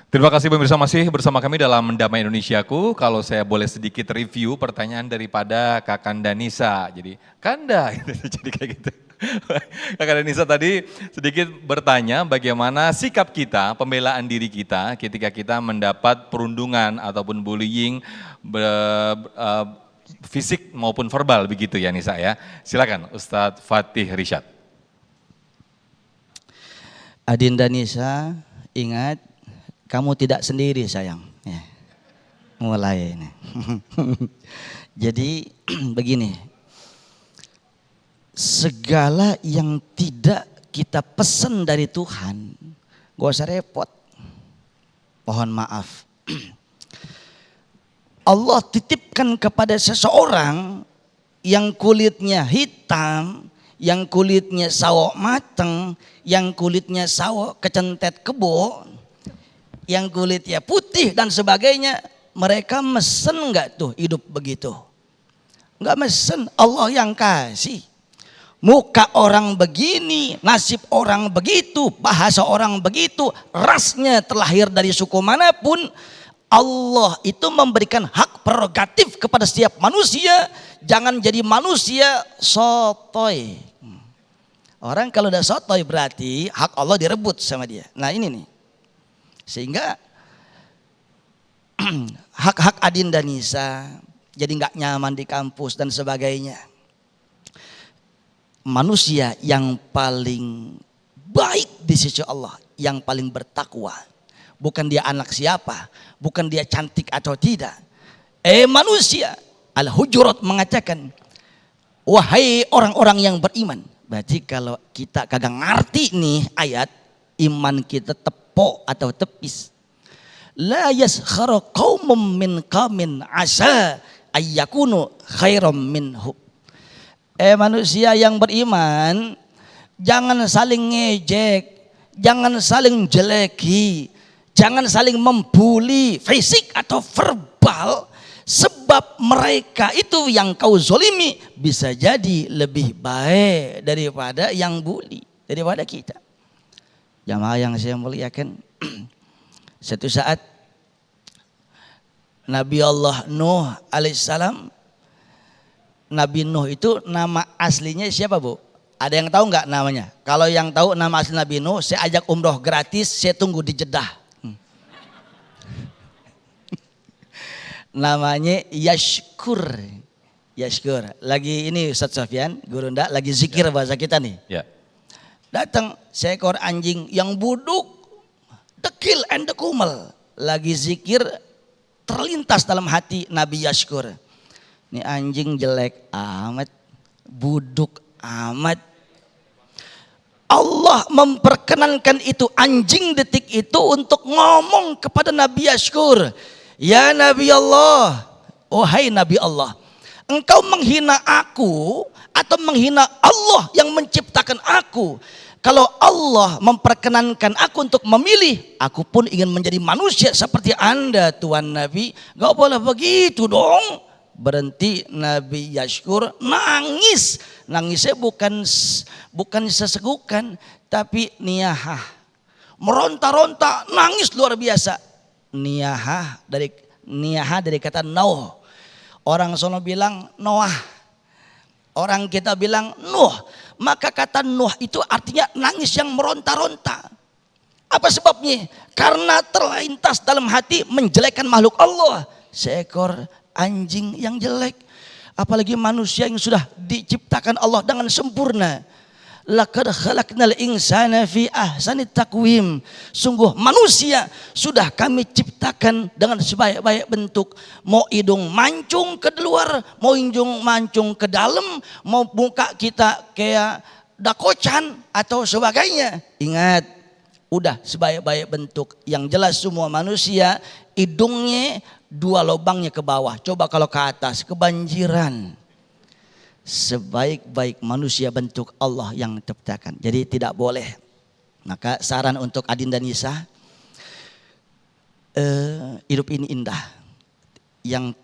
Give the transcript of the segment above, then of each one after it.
Terima kasih pemirsa, masih bersama kami dalam Damai Indonesiaku. Kalau saya boleh sedikit review pertanyaan daripada Kakanda Nisa. Jadi Kanda gitu, jadi kayak gitu. Kakanda Nisa tadi sedikit bertanya bagaimana sikap kita, pembelaan diri kita ketika kita mendapat perundungan ataupun bullying fisik maupun verbal begitu ya Nisa ya. Silakan Ustadz Fatih Rishad. Adinda Nisa, ingat kamu tidak sendiri sayang. Ya. Mulai ini. Jadi begini, segala yang tidak kita pesan dari Tuhan, gak usah repot. Mohon maaf. Allah titipkan kepada seseorang yang kulitnya hitam, yang kulitnya sawo mateng, yang kulitnya sawo kecentet kebo, yang kulitnya putih dan sebagainya. Mereka mesen nggak tuh hidup begitu? Nggak mesen, Allah yang kasih. Muka orang begini, nasib orang begitu, bahasa orang begitu, rasnya terlahir dari suku manapun, Allah itu memberikan hak prerogatif kepada setiap manusia. Jangan jadi manusia sotoy. Orang kalau udah sotoy berarti hak Allah direbut sama dia. Nah ini nih. Sehingga hak-hak Adinda Nisa jadi nggak nyaman di kampus dan sebagainya. Manusia yang paling baik di sisi Allah, yang paling bertakwa. Bukan dia anak siapa, bukan dia cantik atau tidak. Manusia, Al-Hujurat mengatakan, wahai orang-orang yang beriman. Berarti kalau kita kagak ngerti nih ayat, iman kita tepok atau tepis. La yaskhara qaumum min qaumin asa ayyakunu khairam minhum. Manusia yang beriman, jangan saling ngejek, jangan saling jeleki, jangan saling membuli fisik atau verbal, sebab mereka itu yang kau zolimi bisa jadi lebih baik daripada yang bully, daripada kita. Jamaah yang saya muliakan, satu saat Nabi Allah Nuh alaihissalam, Nabi Nuh itu nama aslinya siapa Bu? Ada yang tahu nggak namanya? Kalau yang tahu nama asli Nabi Nuh, saya ajak umroh gratis, saya tunggu di Jeddah. Namanya Yashkur. Yashkur. Lagi ini Ustaz Sofyan, Guru Nda, lagi zikir bahasa kita nih. Ya. Datang seekor anjing yang buduk, dekil and kumel. Lagi zikir, terlintas dalam hati Nabi Yashkur. Ini anjing jelek amat, buduk amat. Allah memperkenankan itu anjing detik itu untuk ngomong kepada Nabi Yashkur. Ya Nabi Allah, wahai Nabi Allah, engkau menghina aku atau menghina Allah yang menciptakan aku? Kalau Allah memperkenankan aku untuk memilih, aku pun ingin menjadi manusia seperti Anda Tuan Nabi. Gak boleh begitu dong. Berhenti Nabi Yashkur nangis. Nangisnya bukan sesegukan, tapi niyahah. Meronta-ronta, nangis luar biasa. Niyahah dari kata Nuh. Orang sono bilang Noah. Orang kita bilang Nuh. Maka kata Nuh itu artinya nangis yang meronta-ronta. Apa sebabnya? Karena terlintas dalam hati menjelekkan makhluk Allah. Seekor anjing yang jelek, apalagi manusia yang sudah diciptakan Allah dengan sempurna. Laqad khalaqnal insana fi ahsani taqwim. Sungguh manusia sudah kami ciptakan dengan sebaik-baik bentuk. Mau hidung mancung ke luar, mau hidung mancung ke dalam, mau muka kita kayak dakocan atau sebagainya. Ingat, udah sebaik-baik bentuk. Yang jelas semua manusia hidungnya dua lubangnya ke bawah. Coba kalau ke atas kebanjiran. Sebaik-baik manusia bentuk Allah yang ciptakan. Jadi tidak boleh. Maka saran untuk Adinda Nisa, hidup ini indah. Yang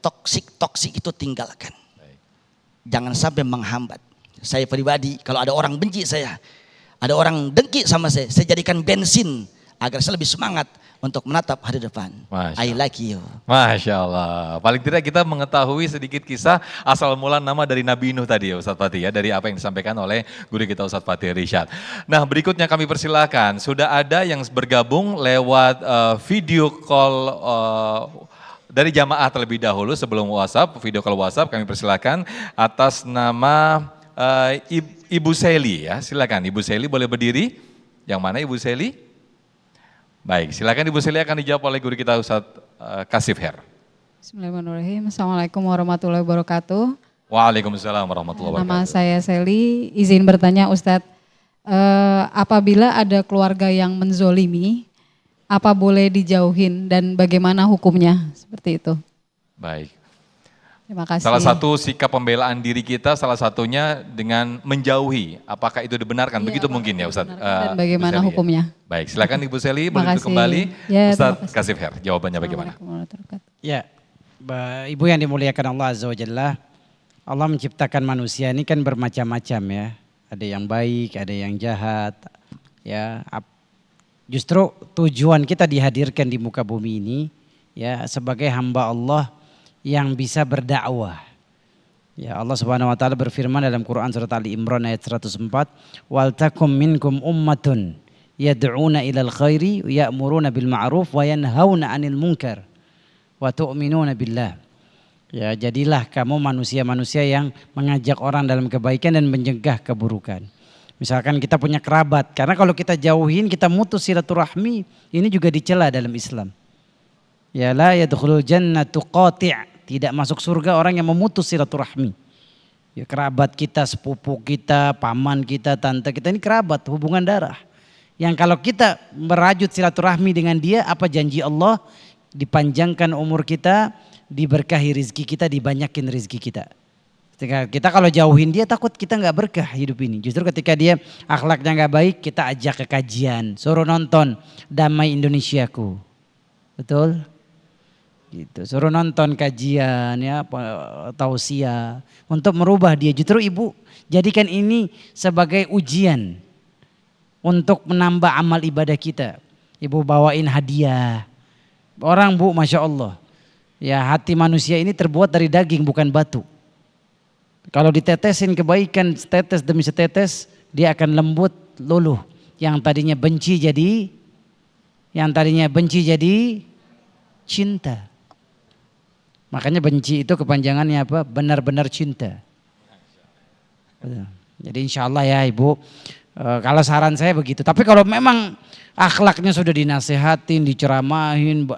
toksik itu tinggalkan. Jangan sampai menghambat. Saya pribadi kalau ada orang benci saya, ada orang dengki sama saya jadikan bensin agar saya lebih semangat untuk menatap hari depan. Masya I like you. Masya Allah. Paling tidak kita mengetahui sedikit kisah asal mula nama dari Nabi Nuh tadi ya Ustadz Fatih ya. Dari apa yang disampaikan oleh guru kita Ustadz Fatih Irsyad. Nah berikutnya kami persilakan. Sudah ada yang bergabung lewat video call dari jamaah terlebih dahulu sebelum WhatsApp. Video call WhatsApp kami persilakan atas nama Ibu Seli ya. Silakan Ibu Seli boleh berdiri. Yang mana Ibu Seli? Baik, silakan Ibu Seli akan dijawab oleh guru kita Ustadz Kasif Her. Bismillahirrahmanirrahim. Assalamualaikum warahmatullahi wabarakatuh. Waalaikumsalam warahmatullahi wabarakatuh. Nama saya Seli, izin bertanya Ustadz, apabila ada keluarga yang menzolimi, apa boleh dijauhin dan bagaimana hukumnya? Seperti itu. Baik. Terima kasih. Salah satu sikap pembelaan diri kita salah satunya dengan menjauhi. Apakah itu dibenarkan? Iya, Begitu mungkin ya Ustadz. Dan bagaimana Ibu Seli, hukumnya? Ya. Baik, silakan Ibu Seli Terima boleh kasih. kembali. Ya, Ustadz terima kasih. Kasif Her, jawabannya bagaimana? Assalamualaikum warahmatullahi wabarakatuh. Ya, Ibu yang dimuliakan Allah Azza wa Jalla, Allah menciptakan manusia ini kan bermacam-macam ya. Ada yang baik, ada yang jahat. Ya, justru tujuan kita dihadirkan di muka bumi ini ya sebagai hamba Allah yang bisa berdakwah. Ya, Allah Subhanahu wa taala berfirman dalam Quran surat Ali Imran ayat 104, "Wal takum minkum ummatun yad'una ilal khairi ya'muruna bil ma'ruf wa yanhauna 'anil munkar wa tu'minuna billah." Ya, jadilah kamu manusia-manusia yang mengajak orang dalam kebaikan dan mencegah keburukan. Misalkan kita punya kerabat, karena kalau kita jauhin, kita mutus silaturahmi, ini juga dicela dalam Islam. Ya, la yadkhulul jannatu qati', tidak masuk surga orang yang memutus silaturahmi. Ya, kerabat kita, sepupu kita, paman kita, tante kita, ini kerabat, hubungan darah. Yang kalau kita merajut silaturahmi dengan dia, apa janji Allah? Dipanjangkan umur kita, diberkahi rizki kita, dibanyakin rizki kita. Ketika kita kalau jauhin dia, takut kita nggak berkah hidup ini. Justru ketika dia akhlaknya nggak baik, kita ajak ke kajian, suruh nonton Damai Indonesiaku, betul? Gitu, suruh nonton kajian ya, tausiah untuk merubah dia. Justru ibu jadikan ini sebagai ujian untuk menambah amal ibadah kita. Ibu bawain hadiah. Orang bu, masya Allah, ya hati manusia ini terbuat dari daging bukan batu. Kalau ditetesin kebaikan setetes demi setetes, dia akan lembut, luluh. Yang tadinya benci jadi cinta. Makanya benci itu kepanjangannya apa? Benar-benar cinta. Jadi insya Allah ya ibu, kalau saran saya begitu. Tapi kalau memang akhlaknya sudah dinasehatin, diceramahin,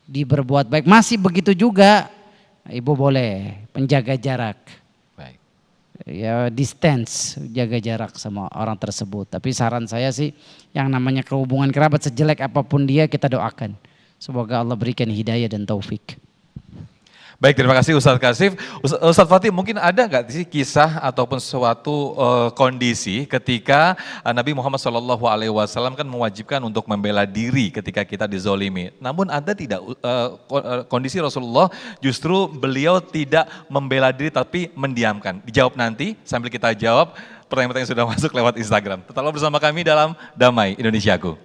diberbuat baik, masih begitu juga, ibu boleh penjaga jarak. Baik. Ya distance, jaga jarak sama orang tersebut. Tapi saran saya sih yang namanya kehubungan kerabat sejelek apapun dia, kita doakan. Semoga Allah berikan hidayah dan taufik. Baik, terima kasih Ustadz Kasif. Ustadz Fatih, mungkin ada nggak sih kisah ataupun suatu kondisi ketika Nabi Muhammad SAW kan mewajibkan untuk membela diri ketika kita dizolimi. Namun ada tidak kondisi Rasulullah justru beliau tidak membela diri tapi mendiamkan. Dijawab nanti sambil kita jawab pertanyaan-pertanyaan yang sudah masuk lewat Instagram. Tetaplah bersama kami dalam Damai Indonesiaku.